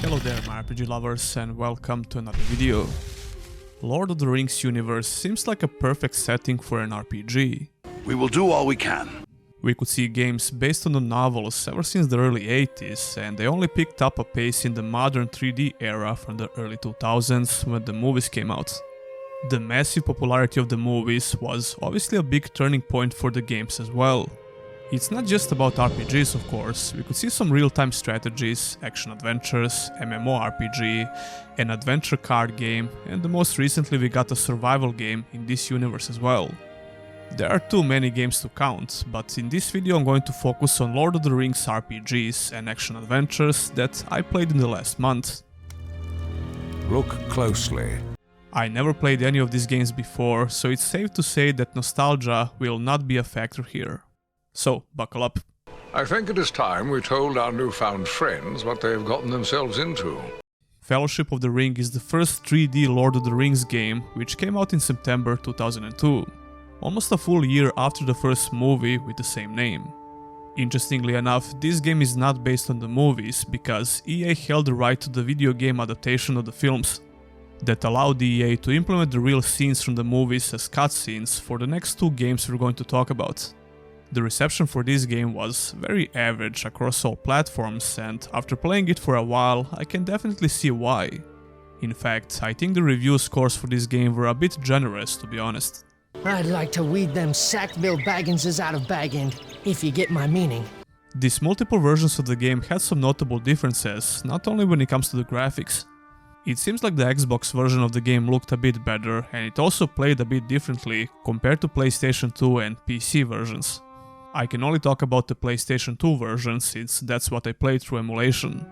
Hello there my RPG lovers and welcome to another video. Lord of the Rings universe seems like a perfect setting for an RPG. We will do all we can. We could see games based on the novels ever since the early 80s, and they only picked up a pace in the modern 3D era from the early 2000s when the movies came out. The massive popularity of the movies was obviously a big turning point for the games as well. It's not just about RPGs, of course. We could see some real-time strategies, action-adventures, MMORPG, an adventure card game, and the most recently we got a survival game in this universe as well. There are too many games to count, but in this video I'm going to focus on Lord of the Rings RPGs and action-adventures that I played in the last month. Look closely. I never played any of these games before, so it's safe to say that nostalgia will not be a factor here. So, buckle up. I think it is time we told our newfound friends what they have gotten themselves into. Fellowship of the Ring is the first 3D Lord of the Rings game, which came out in September 2002, almost a full year after the first movie with the same name. Interestingly enough, this game is not based on the movies, because EA held the right to the video game adaptation of the films. That allowed EA to implement the real scenes from the movies as cutscenes for the next two games we're going to talk about. The reception for this game was very average across all platforms, and after playing it for a while, I can definitely see why. In fact, I think the review scores for this game were a bit generous, to be honest. I'd like to weed them Sackville Bagginses out of Bag End, if you get my meaning. These multiple versions of the game had some notable differences, not only when it comes to the graphics. It seems like the Xbox version of the game looked a bit better, and it also played a bit differently compared to PlayStation 2 and PC versions. I can only talk about the PlayStation 2 version since that's what I played through emulation.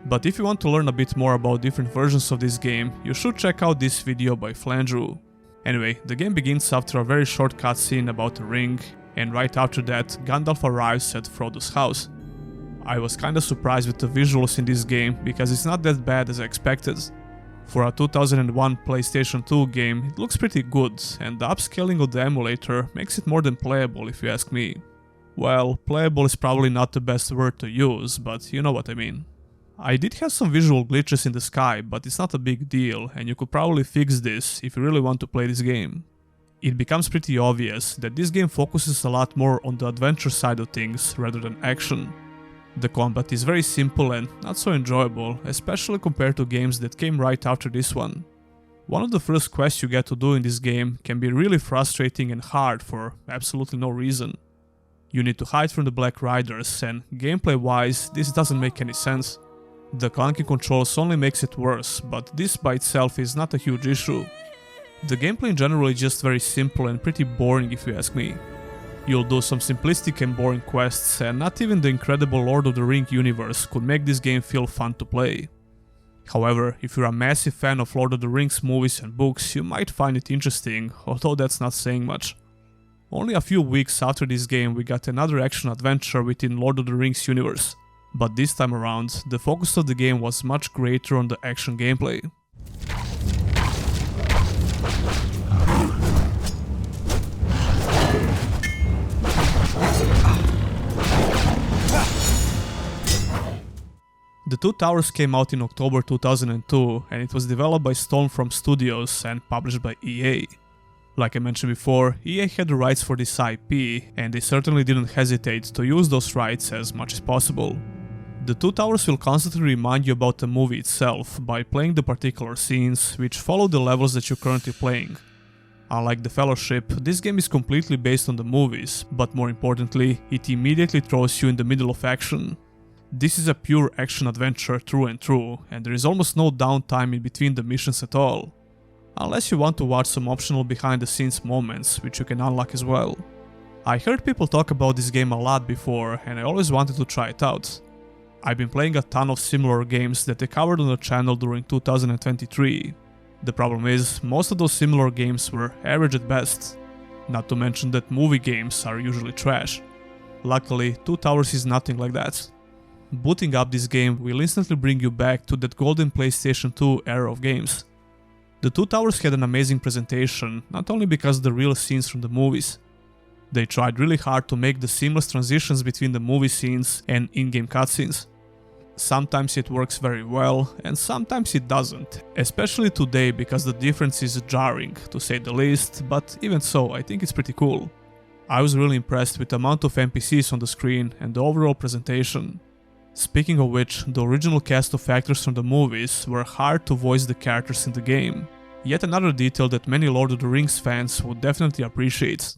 But if you want to learn a bit more about different versions of this game, you should check out this video by Flandrew. Anyway, the game begins after a very short cutscene about the ring, and right after that Gandalf arrives at Frodo's house. I was kinda surprised with the visuals in this game because it's not that bad as I expected. For a 2001 PlayStation 2 game, it looks pretty good, and the upscaling of the emulator makes it more than playable if you ask me. Well, playable is probably not the best word to use, but you know what I mean. I did have some visual glitches in the sky, but it's not a big deal, and you could probably fix this if you really want to play this game. It becomes pretty obvious that this game focuses a lot more on the adventure side of things rather than action. The combat is very simple and not so enjoyable, especially compared to games that came right after this one. One of the first quests you get to do in this game can be really frustrating and hard for absolutely no reason. You need to hide from the Black Riders, and gameplay-wise, this doesn't make any sense. The clunky controls only makes it worse, but this by itself is not a huge issue. The gameplay in general is just very simple and pretty boring if you ask me. You'll do some simplistic and boring quests, and not even the incredible Lord of the Rings universe could make this game feel fun to play. However, if you're a massive fan of Lord of the Rings movies and books, you might find it interesting, although that's not saying much. Only a few weeks after this game we got another action-adventure within Lord of the Rings universe, but this time around, the focus of the game was much greater on the action gameplay. The Two Towers came out in October 2002, and it was developed by Stormfront Studios and published by EA. Like I mentioned before, EA had the rights for this IP, and they certainly didn't hesitate to use those rights as much as possible. The Two Towers will constantly remind you about the movie itself by playing the particular scenes, which follow the levels that you're currently playing. Unlike the Fellowship, this game is completely based on the movies, but more importantly, it immediately throws you in the middle of action. This is a pure action-adventure through and through, and there is almost no downtime in between the missions at all. Unless you want to watch some optional behind-the-scenes moments, which you can unlock as well. I heard people talk about this game a lot before, and I always wanted to try it out. I've been playing a ton of similar games that they covered on the channel during 2023. The problem is, most of those similar games were average at best. Not to mention that movie games are usually trash. Luckily, Two Towers is nothing like that. Booting up this game will instantly bring you back to that golden PlayStation 2 era of games. The Two Towers had an amazing presentation, not only because of the real scenes from the movies. They tried really hard to make the seamless transitions between the movie scenes and in-game cutscenes. Sometimes it works very well, and sometimes it doesn't, especially today because the difference is jarring, to say the least, but even so, I think it's pretty cool. I was really impressed with the amount of NPCs on the screen and the overall presentation. Speaking of which, the original cast of actors from the movies were hired to voice the characters in the game. Yet another detail that many Lord of the Rings fans would definitely appreciate.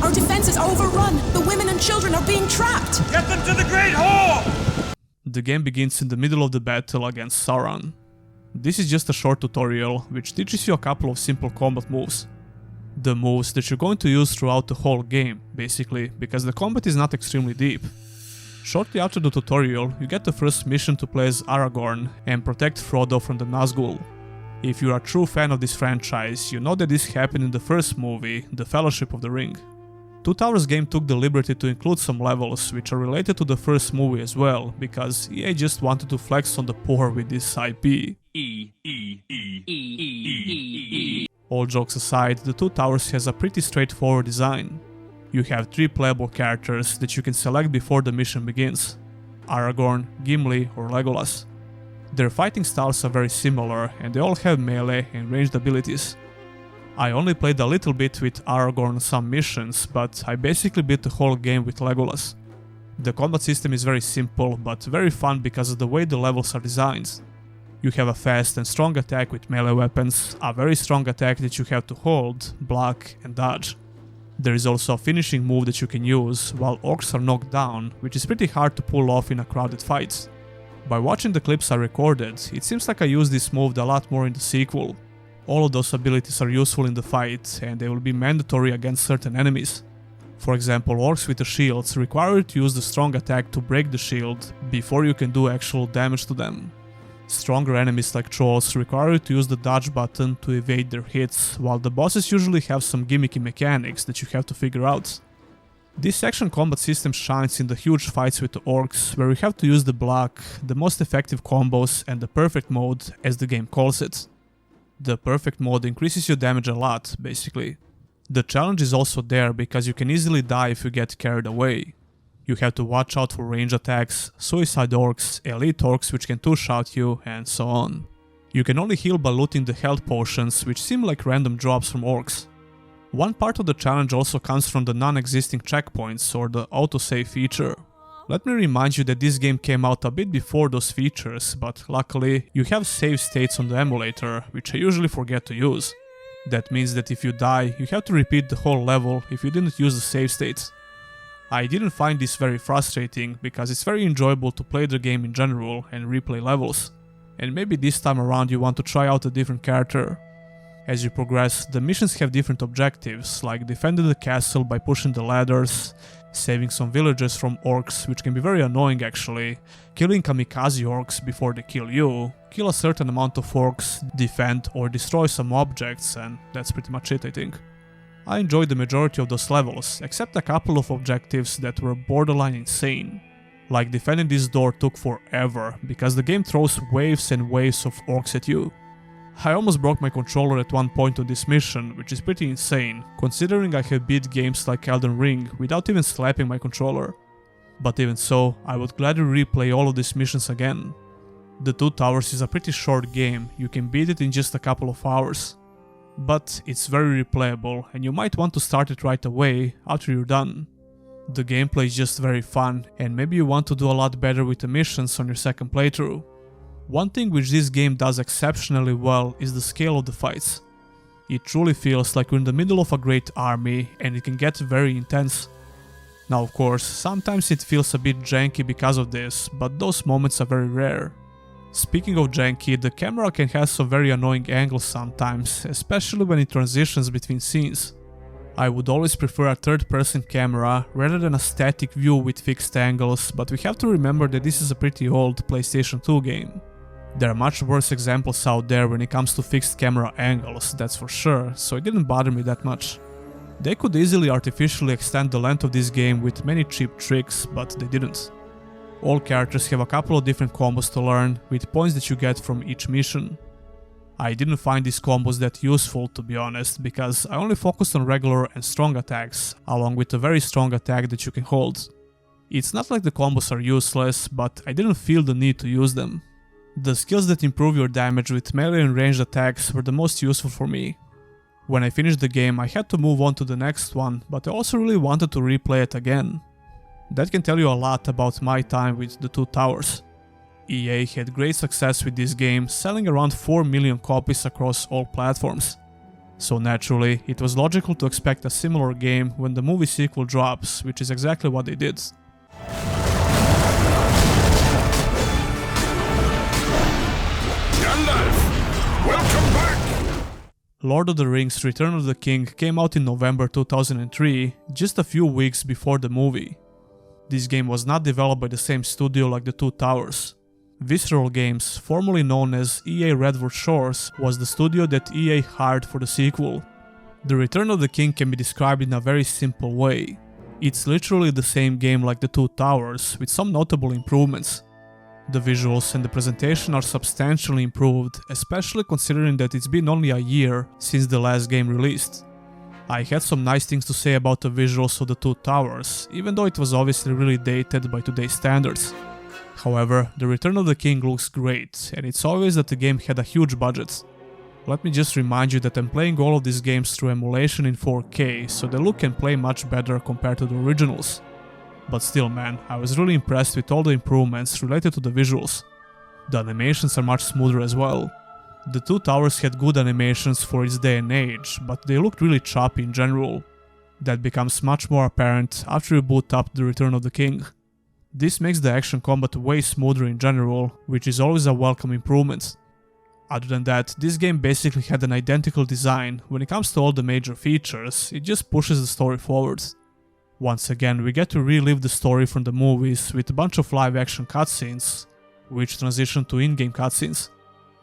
Our defense is overrun! The women and children are being trapped! Get them to the Great Hall! The game begins in the middle of the battle against Sauron. This is just a short tutorial which teaches you a couple of simple combat moves. The moves that you're going to use throughout the whole game, basically, because the combat is not extremely deep. Shortly after the tutorial, you get the first mission to play as Aragorn and protect Frodo from the Nazgul. If you're a true fan of this franchise, you know that this happened in the first movie, The Fellowship of the Ring. Two Towers game took the liberty to include some levels which are related to the first movie as well, because EA just wanted to flex on the poor with this IP. All jokes aside, The Two Towers has a pretty straightforward design. You have 3 playable characters that you can select before the mission begins: Aragorn, Gimli or Legolas. Their fighting styles are very similar and they all have melee and ranged abilities. I only played a little bit with Aragorn on some missions, but I basically beat the whole game with Legolas. The combat system is very simple, but very fun because of the way the levels are designed. You have a fast and strong attack with melee weapons, a very strong attack that you have to hold, block and dodge. There is also a finishing move that you can use while orcs are knocked down, which is pretty hard to pull off in a crowded fight. By watching the clips I recorded, it seems like I used this move a lot more in the sequel. All of those abilities are useful in the fight, and they will be mandatory against certain enemies. For example, orcs with the shields require you to use the strong attack to break the shield before you can do actual damage to them. Stronger enemies like trolls require you to use the dodge button to evade their hits, while the bosses usually have some gimmicky mechanics that you have to figure out. This action combat system shines in the huge fights with the orcs, where you have to use the block, the most effective combos and the perfect mode, as the game calls it. The perfect mode increases your damage a lot, basically. The challenge is also there because you can easily die if you get carried away. You have to watch out for range attacks, suicide orcs, elite orcs which can two-shot you, and so on. You can only heal by looting the health potions, which seem like random drops from orcs. One part of the challenge also comes from the non-existing checkpoints or the autosave feature. Let me remind you that this game came out a bit before those features, but luckily you have save states on the emulator, which I usually forget to use. That means that if you die, you have to repeat the whole level if you didn't use the save states. I didn't find this very frustrating because it's very enjoyable to play the game in general and replay levels. And maybe this time around you want to try out a different character. As you progress, the missions have different objectives, like defending the castle by pushing the ladders, saving some villagers from orcs, which can be very annoying actually, killing kamikaze orcs before they kill you, kill a certain amount of orcs, defend or destroy some objects, and that's pretty much it, I think. I enjoyed the majority of those levels, except a couple of objectives that were borderline insane. Like defending this door took forever, because the game throws waves and waves of orcs at you. I almost broke my controller at one point on this mission, which is pretty insane, considering I have beat games like Elden Ring without even slapping my controller. But even so, I would gladly replay all of these missions again. The Two Towers is a pretty short game, you can beat it in just a couple of hours. But it's very replayable and you might want to start it right away after you're done. The gameplay is just very fun and maybe you want to do a lot better with the missions on your second playthrough. One thing which this game does exceptionally well is the scale of the fights. It truly feels like you're in the middle of a great army and it can get very intense. Now of course, sometimes it feels a bit janky because of this, but those moments are very rare. Speaking of janky, the camera can have some very annoying angles sometimes, especially when it transitions between scenes. I would always prefer a third-person camera rather than a static view with fixed angles, but we have to remember that this is a pretty old PlayStation 2 game. There are much worse examples out there when it comes to fixed camera angles, that's for sure, so it didn't bother me that much. They could easily artificially extend the length of this game with many cheap tricks, but they didn't. All characters have a couple of different combos to learn, with points that you get from each mission. I didn't find these combos that useful, to be honest, because I only focused on regular and strong attacks, along with a very strong attack that you can hold. It's not like the combos are useless, but I didn't feel the need to use them. The skills that improve your damage with melee and ranged attacks were the most useful for me. When I finished the game, I had to move on to the next one, but I also really wanted to replay it again. That can tell you a lot about my time with The Two Towers. EA had great success with this game, selling around 4 million copies across all platforms. So naturally, it was logical to expect a similar game when the movie sequel drops, which is exactly what they did. Gandalf, welcome back! Lord of the Rings: Return of the King came out in November 2003, just a few weeks before the movie. This game was not developed by the same studio like The Two Towers. Visceral Games, formerly known as EA Redwood Shores, was the studio that EA hired for the sequel. The Return of the King can be described in a very simple way. It's literally the same game like The Two Towers, with some notable improvements. The visuals and the presentation are substantially improved, especially considering that it's been only a year since the last game released. I had some nice things to say about the visuals of The Two Towers, even though it was obviously really dated by today's standards. However, The Return of the King looks great, and it's obvious that the game had a huge budget. Let me just remind you that I'm playing all of these games through emulation in 4K, so they look and play much better compared to the originals. But still man, I was really impressed with all the improvements related to the visuals. The animations are much smoother as well. The Two Towers had good animations for its day and age, but they looked really choppy in general. That becomes much more apparent after you boot up The Return of the King. This makes the action combat way smoother in general, which is always a welcome improvement. Other than that, this game basically had an identical design. When it comes to all the major features, it just pushes the story forward. Once again, we get to relive the story from the movies with a bunch of live action cutscenes, which transition to in-game cutscenes.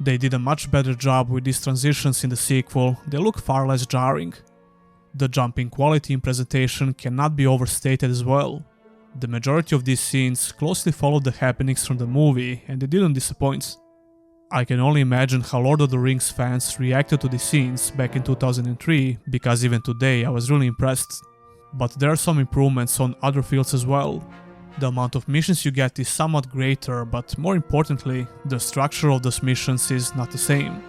They did a much better job with these transitions in the sequel, they look far less jarring. The jumping quality in presentation cannot be overstated as well. The majority of these scenes closely followed the happenings from the movie, and they didn't disappoint. I can only imagine how Lord of the Rings fans reacted to these scenes back in 2003, because even today I was really impressed. But there are some improvements on other fields as well. The amount of missions you get is somewhat greater, but more importantly, the structure of those missions is not the same.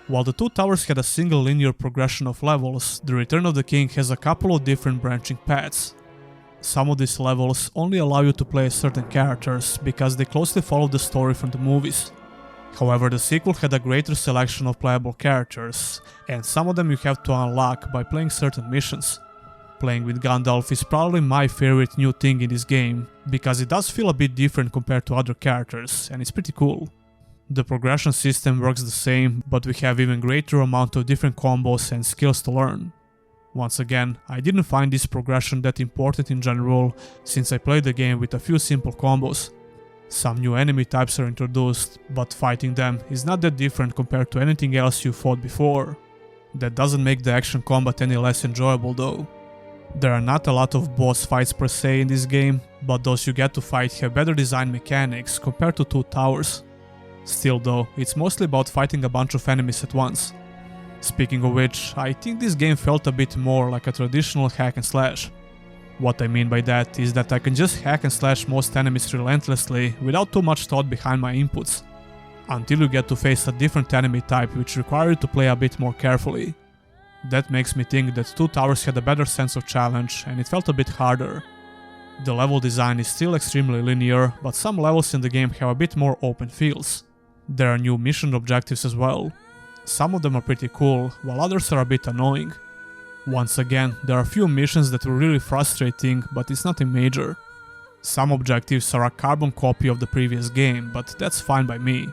While The Two Towers had a single linear progression of levels, The Return of the King has a couple of different branching paths. Some of these levels only allow you to play as certain characters, because they closely follow the story from the movies. However, the sequel had a greater selection of playable characters, and some of them you have to unlock by playing certain missions. Playing with Gandalf is probably my favorite new thing in this game, because it does feel a bit different compared to other characters, and it's pretty cool. The progression system works the same, but we have even greater amount of different combos and skills to learn. Once again, I didn't find this progression that important in general, since I played the game with a few simple combos. Some new enemy types are introduced, but fighting them is not that different compared to anything else you fought before. That doesn't make the action combat any less enjoyable though. There are not a lot of boss fights per se in this game, but those you get to fight have better design mechanics compared to Two Towers. Still though, it's mostly about fighting a bunch of enemies at once. Speaking of which, I think this game felt a bit more like a traditional hack and slash. What I mean by that is that I can just hack and slash most enemies relentlessly without too much thought behind my inputs, until you get to face a different enemy type which requires you to play a bit more carefully. That makes me think that Two Towers had a better sense of challenge and it felt a bit harder. The level design is still extremely linear, but some levels in the game have a bit more open fields. There are new mission objectives as well. Some of them are pretty cool, while others are a bit annoying. Once again, there are a few missions that were really frustrating, but it's nothing major. Some objectives are a carbon copy of the previous game, but that's fine by me.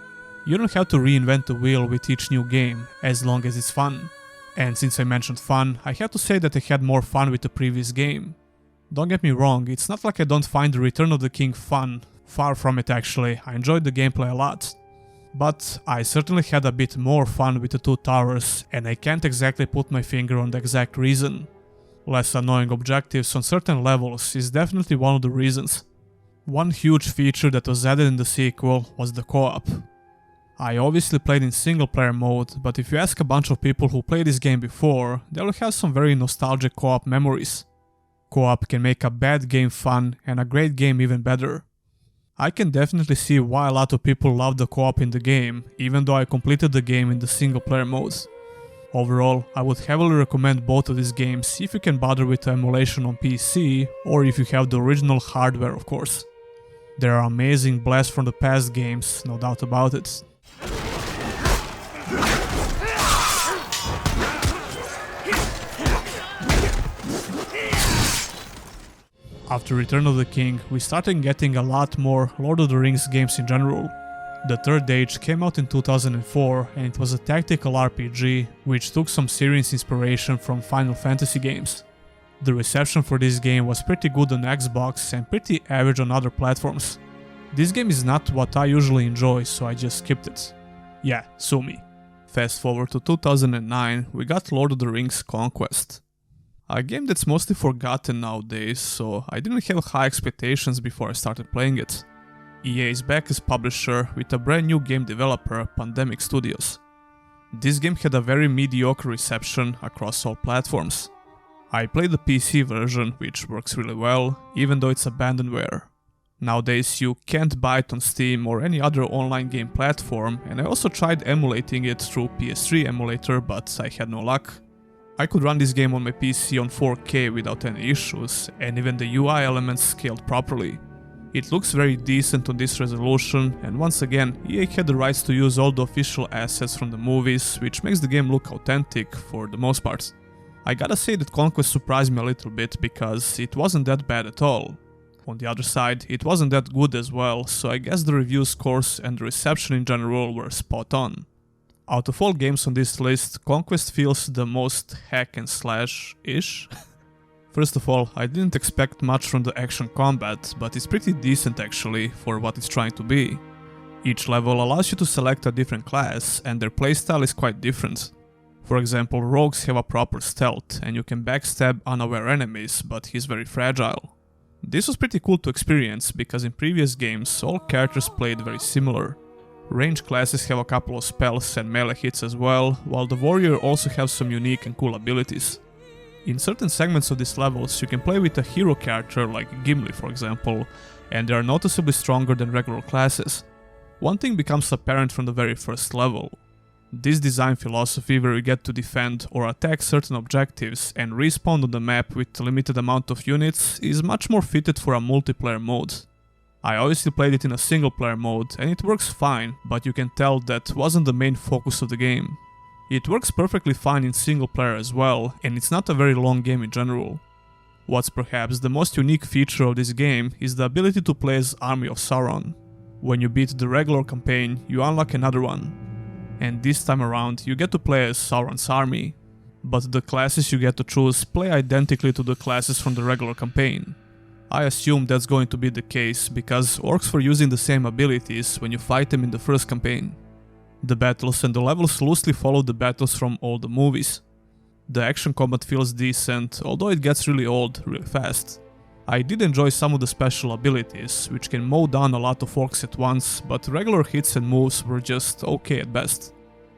You don't have to reinvent the wheel with each new game, as long as it's fun. And since I mentioned fun, I have to say that I had more fun with the previous game. Don't get me wrong, it's not like I don't find The Return of the King fun, far from it actually, I enjoyed the gameplay a lot. But I certainly had a bit more fun with The Two Towers, and I can't exactly put my finger on the exact reason. Less annoying objectives on certain levels is definitely one of the reasons. One huge feature that was added in the sequel was the co-op. I obviously played in single player mode, but if you ask a bunch of people who played this game before, they will have some very nostalgic co-op memories. Co-op can make a bad game fun and a great game even better. I can definitely see why a lot of people love the co-op in the game, even though I completed the game in the single player modes. Overall, I would heavily recommend both of these games if you can bother with the emulation on PC, or if you have the original hardware of course. There are amazing blast from the past games, no doubt about it. After Return of the King, we started getting a lot more Lord of the Rings games in general. The Third Age came out in 2004 and it was a tactical RPG which took some serious inspiration from Final Fantasy games. The reception for this game was pretty good on Xbox and pretty average on other platforms. This game is not what I usually enjoy, so I just skipped it. Yeah, sue me. Fast forward to 2009, we got Lord of the Rings Conquest. A game that's mostly forgotten nowadays, so I didn't have high expectations before I started playing it. EA is back as publisher with a brand new game developer, Pandemic Studios. This game had a very mediocre reception across all platforms. I played the PC version, which works really well, even though it's abandonware. Nowadays you can't buy it on Steam or any other online game platform, and I also tried emulating it through PS3 emulator, but I had no luck. I could run this game on my PC on 4K without any issues, and even the UI elements scaled properly. It looks very decent on this resolution, and once again, EA had the rights to use all the official assets from the movies, which makes the game look authentic for the most part. I gotta say that Conquest surprised me a little bit because it wasn't that bad at all. On the other side, it wasn't that good as well, so I guess the review scores and the reception in general were spot on. Out of all games on this list, Conquest feels the most hack and slash-ish. First of all, I didn't expect much from the action combat, but it's pretty decent actually for what it's trying to be. Each level allows you to select a different class, and their playstyle is quite different. For example, rogues have a proper stealth, and you can backstab unaware enemies, but he's very fragile. This was pretty cool to experience, because in previous games all characters played very similar. Range classes have a couple of spells and melee hits as well, while the warrior also has some unique and cool abilities. In certain segments of these levels you can play with a hero character like Gimli for example, and they are noticeably stronger than regular classes. One thing becomes apparent from the very first level. This design philosophy where you get to defend or attack certain objectives and respawn on the map with a limited amount of units is much more fitted for a multiplayer mode. I obviously played it in a single player mode and it works fine, but you can tell that wasn't the main focus of the game. It works perfectly fine in single player as well, and it's not a very long game in general. What's perhaps the most unique feature of this game is the ability to play as Army of Sauron. When you beat the regular campaign, you unlock another one. And this time around you get to play as Sauron's army. But the classes you get to choose play identically to the classes from the regular campaign. I assume that's going to be the case because orcs were using the same abilities when you fight them in the first campaign. The battles and the levels loosely follow the battles from all the movies. The action combat feels decent, although it gets really old really fast. I did enjoy some of the special abilities, which can mow down a lot of orcs at once, but regular hits and moves were just okay at best.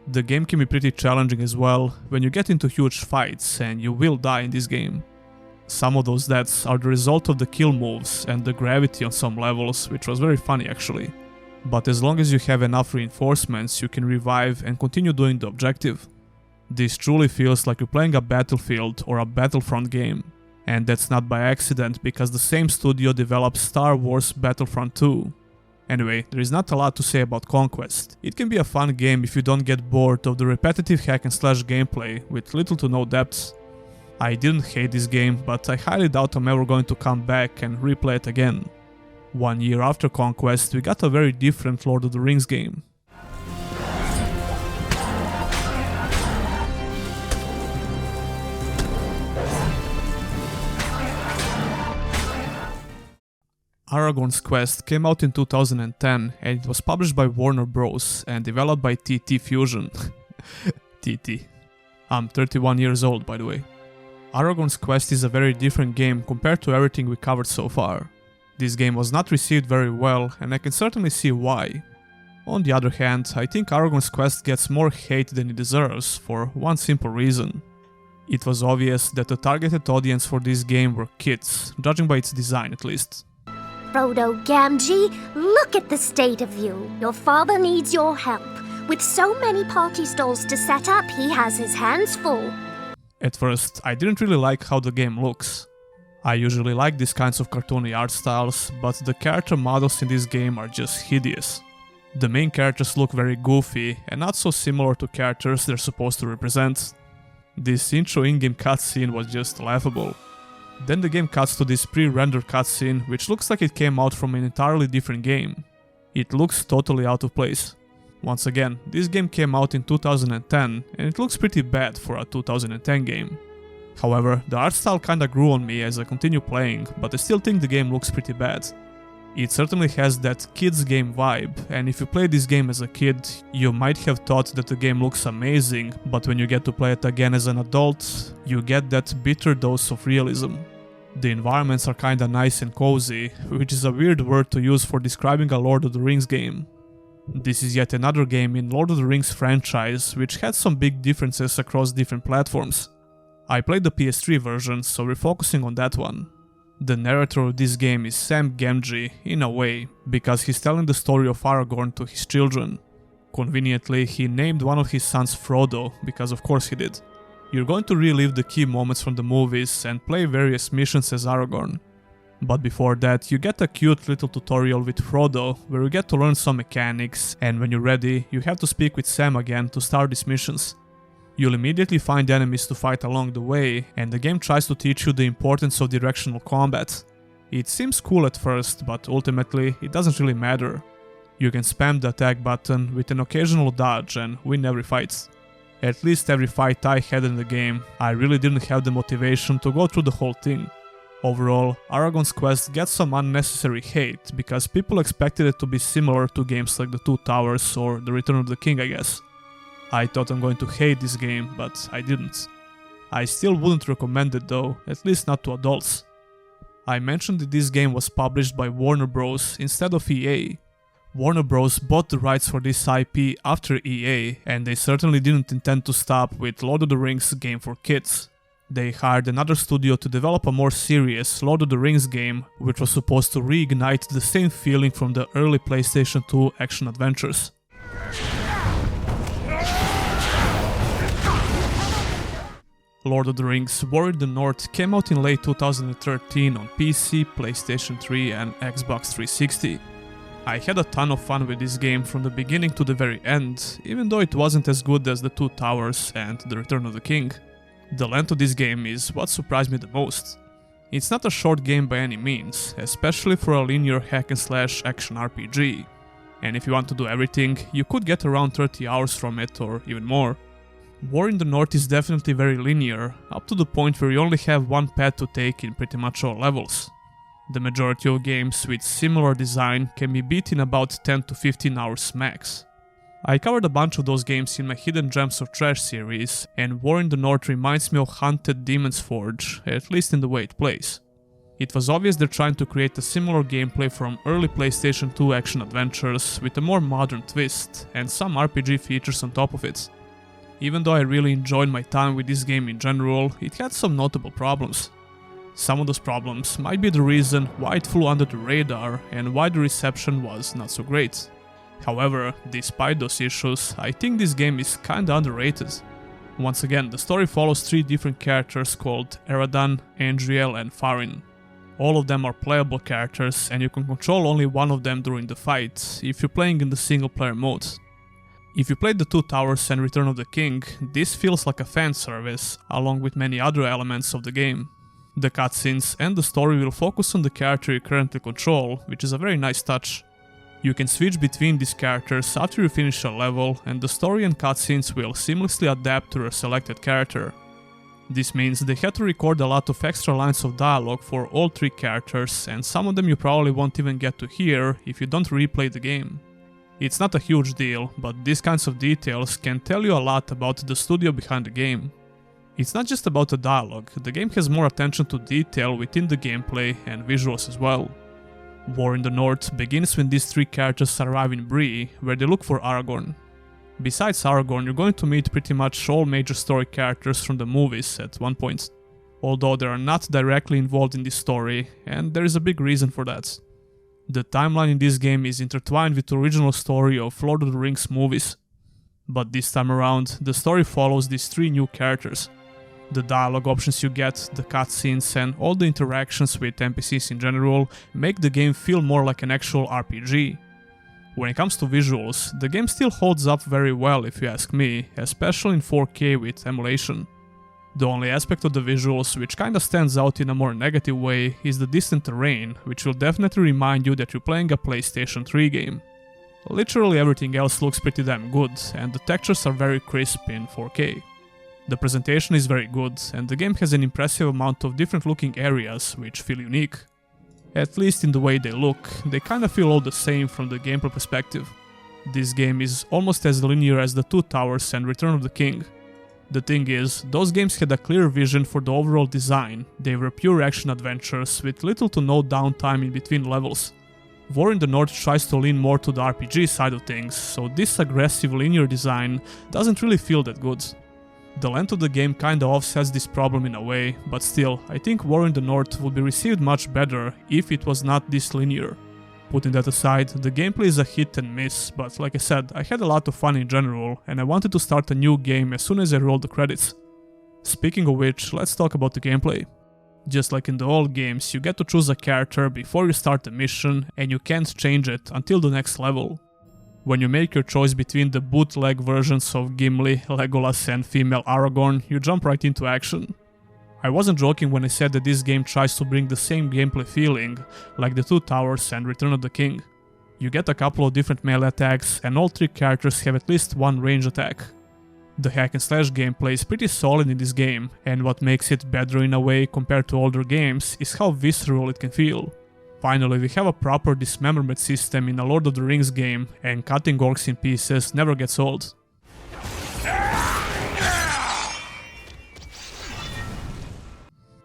The game can be pretty challenging as well when you get into huge fights, and you will die in this game. Some of those deaths are the result of the kill moves and the gravity on some levels, which was very funny actually. But as long as you have enough reinforcements, you can revive and continue doing the objective. This truly feels like you're playing a Battlefield or a Battlefront game. And that's not by accident, because the same studio developed Star Wars Battlefront 2. Anyway, there is not a lot to say about Conquest. It can be a fun game if you don't get bored of the repetitive hack and slash gameplay with little to no depth. I didn't hate this game, but I highly doubt I'm ever going to come back and replay it again. 1 year after Conquest, we got a very different Lord of the Rings game. Aragorn's Quest came out in 2010 and it was published by Warner Bros. And developed by TT Fusion. TT. I'm 31 years old by the way. Aragorn's Quest is a very different game compared to everything we covered so far. This game was not received very well, and I can certainly see why. On the other hand, I think Aragorn's Quest gets more hate than it deserves for one simple reason. It was obvious that the targeted audience for this game were kids, judging by its design at least. Frodo Gamgee, look at the state of you. Your father needs your help. With so many party stalls to set up, he has his hands full. At first, I didn't really like how the game looks. I usually like these kinds of cartoony art styles, but the character models in this game are just hideous. The main characters look very goofy and not so similar to characters they're supposed to represent. This intro in-game cutscene was just laughable. Then the game cuts to this pre-rendered cutscene, which looks like it came out from an entirely different game. It looks totally out of place. Once again, this game came out in 2010 and it looks pretty bad for a 2010 game. However, the art style kinda grew on me as I continue playing, but I still think the game looks pretty bad. It certainly has that kids game vibe, and if you played this game as a kid, you might have thought that the game looks amazing, but when you get to play it again as an adult, you get that bitter dose of realism. The environments are kinda nice and cozy, which is a weird word to use for describing a Lord of the Rings game. This is yet another game in Lord of the Rings franchise, which had some big differences across different platforms. I played the PS3 version, so we're focusing on that one. The narrator of this game is Sam Gamgee, in a way, because he's telling the story of Aragorn to his children. Conveniently, he named one of his sons Frodo, because of course he did. You're going to relive the key moments from the movies and play various missions as Aragorn. But before that, you get a cute little tutorial with Frodo, where you get to learn some mechanics, and when you're ready, you have to speak with Sam again to start these missions. You'll immediately find enemies to fight along the way, and the game tries to teach you the importance of directional combat. It seems cool at first, but ultimately it doesn't really matter. You can spam the attack button with an occasional dodge and win every fight. At least every fight I had in the game, I really didn't have the motivation to go through the whole thing. Overall, Aragorn's quest gets some unnecessary hate because people expected it to be similar to games like The Two Towers or The Return of the King, I guess. I thought I'm going to hate this game, but I didn't. I still wouldn't recommend it though, at least not to adults. I mentioned that this game was published by Warner Bros. Instead of EA. Warner Bros. Bought the rights for this IP after EA, and they certainly didn't intend to stop with Lord of the Rings game for kids. They hired another studio to develop a more serious Lord of the Rings game, which was supposed to reignite the same feeling from the early PlayStation 2 action adventures. Lord of the Rings War in the North came out in late 2013 on PC, PlayStation 3 and Xbox 360. I had a ton of fun with this game from the beginning to the very end, even though it wasn't as good as The Two Towers and The Return of the King. The length of this game is what surprised me the most. It's not a short game by any means, especially for a linear hack and slash action RPG. And if you want to do everything, you could get around 30 hours from it or even more. War in the North is definitely very linear, up to the point where you only have one path to take in pretty much all levels. The majority of games with similar design can be beat in about 10 to 15 hours max. I covered a bunch of those games in my Hidden Gems of Trash series, and War in the North reminds me of Haunted Demon's Forge, at least in the way it plays. It was obvious they're trying to create a similar gameplay from early PlayStation 2 action adventures with a more modern twist, and some RPG features on top of it. Even though I really enjoyed my time with this game in general, it had some notable problems. Some of those problems might be the reason why it flew under the radar and why the reception was not so great. However, despite those issues, I think this game is kinda underrated. Once again, the story follows 3 different characters called Eradan, Andriel and Farin. All of them are playable characters and you can control only one of them during the fight if you're playing in the single player mode. If you played The Two Towers and Return of the King, this feels like a fan service, along with many other elements of the game. The cutscenes and the story will focus on the character you currently control, which is a very nice touch. You can switch between these characters after you finish a level, and the story and cutscenes will seamlessly adapt to your selected character. This means they had to record a lot of extra lines of dialogue for all 3 characters, and some of them you probably won't even get to hear if you don't replay the game. It's not a huge deal, but these kinds of details can tell you a lot about the studio behind the game. It's not just about the dialogue, the game has more attention to detail within the gameplay and visuals as well. War in the North begins when these 3 characters arrive in Bree, where they look for Aragorn. Besides Aragorn, you're going to meet pretty much all major story characters from the movies at one point, although they are not directly involved in this story, and there is a big reason for that. The timeline in this game is intertwined with the original story of Lord of the Rings movies. But this time around, the story follows these 3 new characters. The dialogue options you get, the cutscenes, and all the interactions with NPCs in general make the game feel more like an actual RPG. When it comes to visuals, the game still holds up very well if you ask me, especially in 4K with emulation. The only aspect of the visuals which kinda stands out in a more negative way is the distant terrain, which will definitely remind you that you're playing a PlayStation 3 game. Literally everything else looks pretty damn good, and the textures are very crisp in 4K. The presentation is very good, and the game has an impressive amount of different looking areas which feel unique. At least in the way they look, they kinda feel all the same from the gameplay perspective. This game is almost as linear as The Two Towers and Return of the King. The thing is, those games had a clear vision for the overall design. They were pure action adventures with little to no downtime in between levels. War in the North tries to lean more to the RPG side of things, so this aggressive linear design doesn't really feel that good. The length of the game kinda offsets this problem in a way, but still, I think War in the North would be received much better if it was not this linear. Putting that aside, the gameplay is a hit and miss, but like I said, I had a lot of fun in general, and I wanted to start a new game as soon as I rolled the credits. Speaking of which, let's talk about the gameplay. Just like in the old games, you get to choose a character before you start the mission, and you can't change it until the next level. When you make your choice between the bootleg versions of Gimli, Legolas and female Aragorn, you jump right into action. I wasn't joking when I said that this game tries to bring the same gameplay feeling, like The Two Towers and Return of the King. You get a couple of different melee attacks, and all 3 characters have at least one range attack. The hack and slash gameplay is pretty solid in this game, and what makes it better in a way compared to older games is how visceral it can feel. Finally, we have a proper dismemberment system in a Lord of the Rings game, and cutting orcs in pieces never gets old.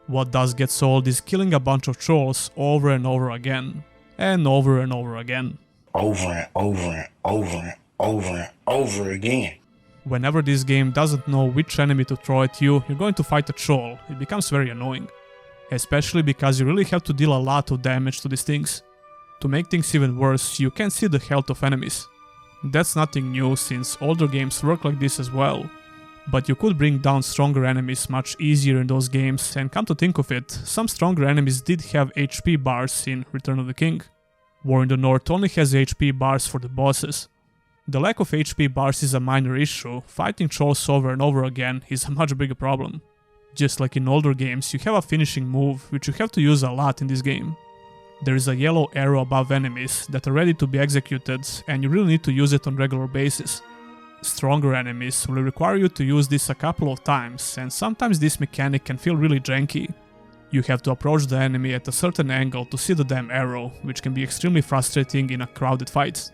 What does get old is killing a bunch of trolls over and over again. And over and over again. Over and over and over and over and over again. Whenever this game doesn't know which enemy to throw at you, you're going to fight a troll. It becomes very annoying. Especially because you really have to deal a lot of damage to these things. To make things even worse, you can't see the health of enemies. That's nothing new since older games work like this as well. But you could bring down stronger enemies much easier in those games, and come to think of it, some stronger enemies did have HP bars in Return of the King. War in the North only has HP bars for the bosses. The lack of HP bars is a minor issue, fighting trolls over and over again is a much bigger problem. Just like in older games, you have a finishing move, which you have to use a lot in this game. There is a yellow arrow above enemies that are ready to be executed, and you really need to use it on a regular basis. Stronger enemies will require you to use this a couple of times, and sometimes this mechanic can feel really janky. You have to approach the enemy at a certain angle to see the damn arrow, which can be extremely frustrating in a crowded fight.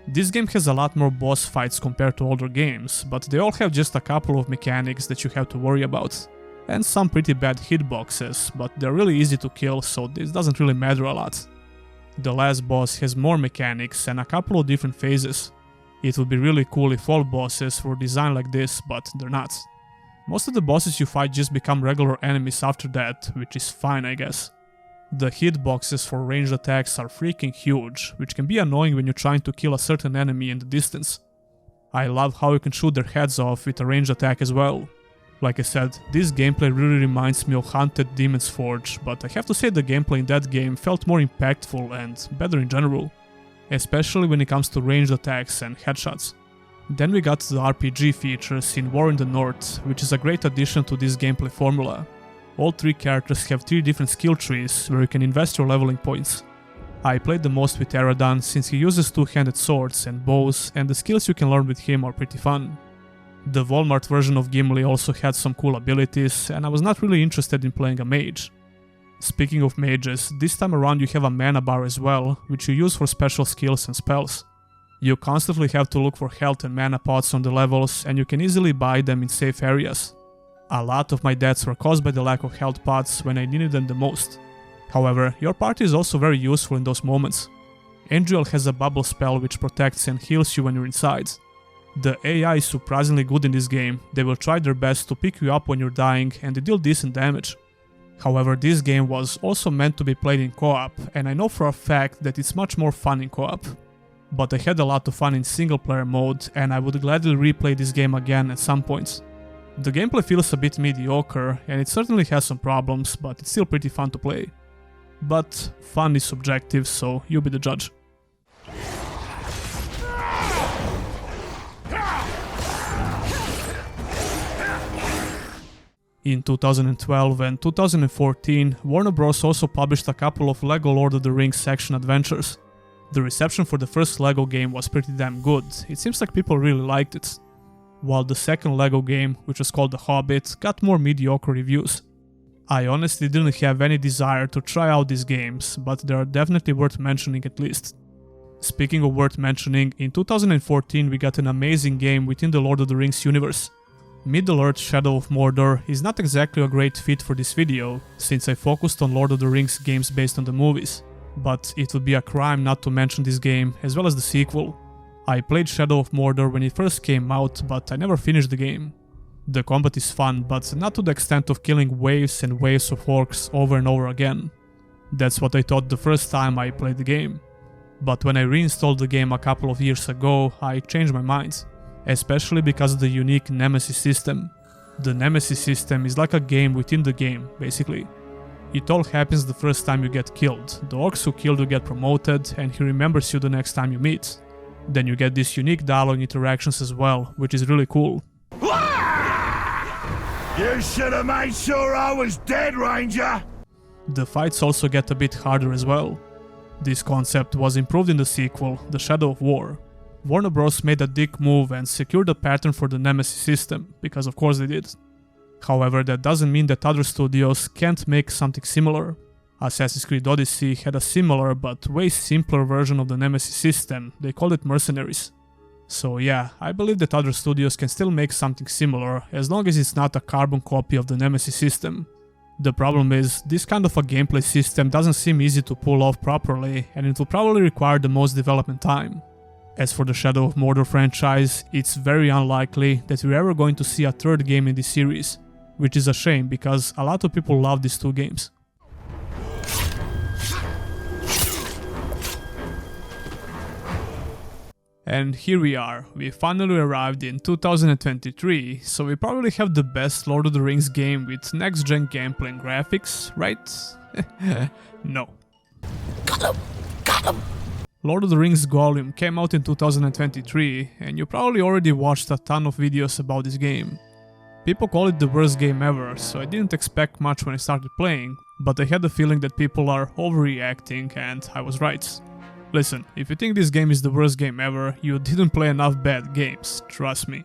This game has a lot more boss fights compared to older games, but they all have just a couple of mechanics that you have to worry about. And some pretty bad hitboxes, but they're really easy to kill, so this doesn't really matter a lot. The last boss has more mechanics and a couple of different phases. It would be really cool if all bosses were designed like this, but they're not. Most of the bosses you fight just become regular enemies after that, which is fine I guess. The hitboxes for ranged attacks are freaking huge, which can be annoying when you're trying to kill a certain enemy in the distance. I love how you can shoot their heads off with a ranged attack as well. Like I said, this gameplay really reminds me of Haunted Demon's Forge, but I have to say the gameplay in that game felt more impactful and better in general. Especially when it comes to ranged attacks and headshots. Then we got the RPG features in War in the North, which is a great addition to this gameplay formula. All 3 characters have 3 different skill trees where you can invest your leveling points. I played the most with Aradan since he uses 2-handed swords and bows, and the skills you can learn with him are pretty fun. The Walmart version of Gimli also had some cool abilities, and I was not really interested in playing a mage. Speaking of mages, this time around you have a mana bar as well, which you use for special skills and spells. You constantly have to look for health and mana pots on the levels, and you can easily buy them in safe areas. A lot of my deaths were caused by the lack of health pots when I needed them the most. However, your party is also very useful in those moments. Angel has a bubble spell which protects and heals you when you're inside. The AI is surprisingly good in this game, they will try their best to pick you up when you're dying and they deal decent damage. However, this game was also meant to be played in co-op, and I know for a fact that it's much more fun in co-op. But I had a lot of fun in single player mode, and I would gladly replay this game again at some points. The gameplay feels a bit mediocre, and it certainly has some problems, but it's still pretty fun to play. But fun is subjective, so you be the judge. In 2012 and 2014, Warner Bros. Also published a couple of LEGO Lord of the Rings action adventures. The reception for the first LEGO game was pretty damn good, it seems like people really liked it. While the second LEGO game, which was called The Hobbit, got more mediocre reviews. I honestly didn't have any desire to try out these games, but they are definitely worth mentioning at least. Speaking of worth mentioning, in 2014 we got an amazing game within the Lord of the Rings universe. Middle-earth Shadow of Mordor is not exactly a great fit for this video, since I focused on Lord of the Rings games based on the movies, but it would be a crime not to mention this game as well as the sequel. I played Shadow of Mordor when it first came out, but I never finished the game. The combat is fun, but not to the extent of killing waves and waves of orcs over and over again. That's what I thought the first time I played the game. But when I reinstalled the game a couple of years ago, I changed my mind. Especially because of the unique Nemesis system. The Nemesis system is like a game within the game, basically. It all happens the first time you get killed. The orcs who killed you get promoted, and he remembers you the next time you meet. Then you get these unique dialogue interactions as well, which is really cool. You should have made sure I was dead, Ranger! The fights also get a bit harder as well. This concept was improved in the sequel, The Shadow of War. Warner Bros. Made a dick move and secured a pattern for the Nemesis system, because of course they did. However, that doesn't mean that other studios can't make something similar. Assassin's Creed Odyssey had a similar but way simpler version of the Nemesis system, they called it Mercenaries. So yeah, I believe that other studios can still make something similar, as long as it's not a carbon copy of the Nemesis system. The problem is, this kind of a gameplay system doesn't seem easy to pull off properly, and it will probably require the most development time. As for the Shadow of Mordor franchise, it's very unlikely that we're ever going to see a third game in this series, which is a shame because a lot of people love these two games. And here we are, we finally arrived in 2023, so we probably have the best Lord of the Rings game with next-gen gameplay and graphics, right? No. Gollum! Lord of the Rings Gollum came out in 2023, and you probably already watched a ton of videos about this game. People call it the worst game ever, so I didn't expect much when I started playing, but I had the feeling that people are overreacting, and I was right. Listen, if you think this game is the worst game ever, you didn't play enough bad games, trust me.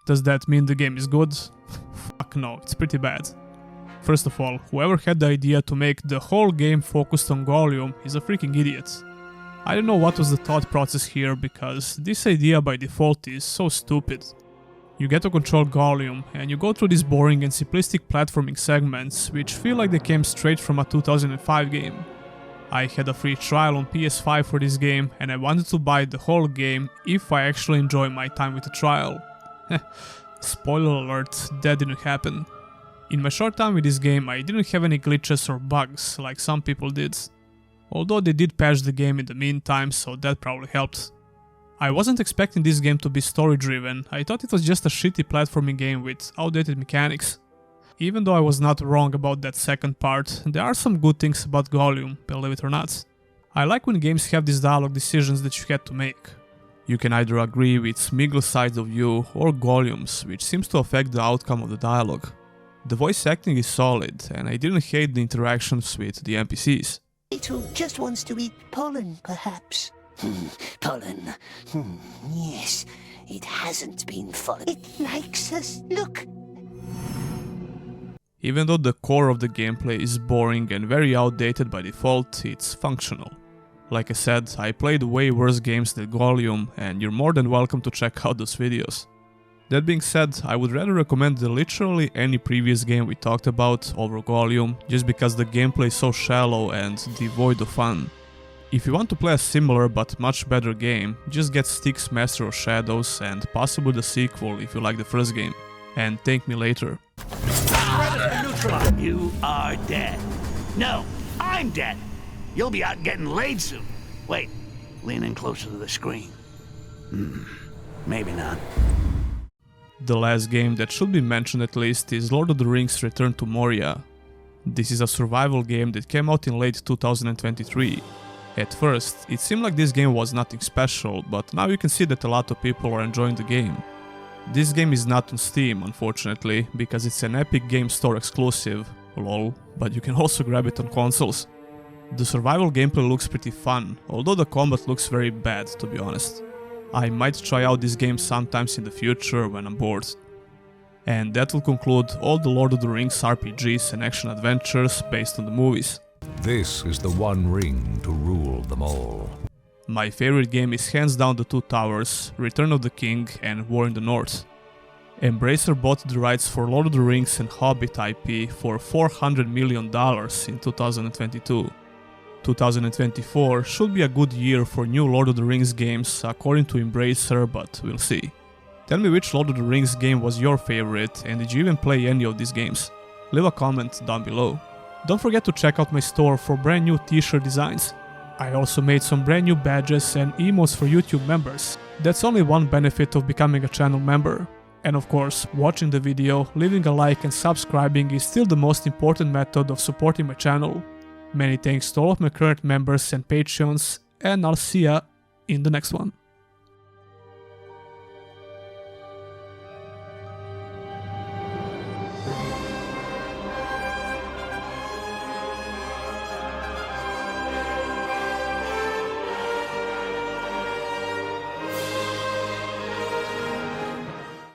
Does that mean the game is good? Fuck no, it's pretty bad. First of all, whoever had the idea to make the whole game focused on Gollum is a freaking idiot. I don't know what was the thought process here, because this idea by default is so stupid. You get to control Gollum, and you go through these boring and simplistic platforming segments, which feel like they came straight from a 2005 game. I had a free trial on PS5 for this game, and I wanted to buy the whole game if I actually enjoy my time with the trial. Spoiler alert, that didn't happen. In my short time with this game, I didn't have any glitches or bugs like some people did. Although they did patch the game in the meantime, so that probably helped. I wasn't expecting this game to be story driven, I thought it was just a shitty platforming game with outdated mechanics. Even though I was not wrong about that second part, there are some good things about Gollum, believe it or not. I like when games have these dialogue decisions that you had to make. You can either agree with Smeagol's side of view or Gollum's, which seems to affect the outcome of the dialogue. The voice acting is solid, and I didn't hate the interactions with the NPCs. It just wants to eat pollen, perhaps. Pollen. Yes, it hasn't been followed. It likes us. Look. Even though the core of the gameplay is boring and very outdated by default, it's functional. Like I said, I played way worse games than Gollum, and you're more than welcome to check out those videos. That being said, I would rather recommend literally any previous game we talked about over Gollum, just because the gameplay is so shallow and devoid of fun. If you want to play a similar but much better game, just get Styx Master of Shadows and possibly the sequel if you like the first game. And thank me later. You are dead. No, I'm dead. You'll be out getting laid soon. Wait, lean in closer to the screen. Maybe not. The last game that should be mentioned at least is Lord of the Rings Return to Moria. This is a survival game that came out in late 2023. At first, it seemed like this game was nothing special, but now you can see that a lot of people are enjoying the game. This game is not on Steam, unfortunately, because it's an Epic Game Store exclusive, lol, but you can also grab it on consoles. The survival gameplay looks pretty fun, although the combat looks very bad, to be honest. I might try out this game sometimes in the future when I'm bored. And that will conclude all the Lord of the Rings RPGs and action adventures based on the movies. This is the one ring to rule them all. My favorite game is hands down The Two Towers, Return of the King and War in the North. Embracer bought the rights for Lord of the Rings and Hobbit IP for $400 million in 2022. 2024 should be a good year for new Lord of the Rings games according to Embracer, but we'll see. Tell me which Lord of the Rings game was your favorite and did you even play any of these games? Leave a comment down below. Don't forget to check out my store for brand new t-shirt designs. I also made some brand new badges and emotes for YouTube members. That's only one benefit of becoming a channel member. And of course, watching the video, leaving a like and subscribing is still the most important method of supporting my channel. Many thanks to all of my current members and Patreons, and I'll see ya in the next one.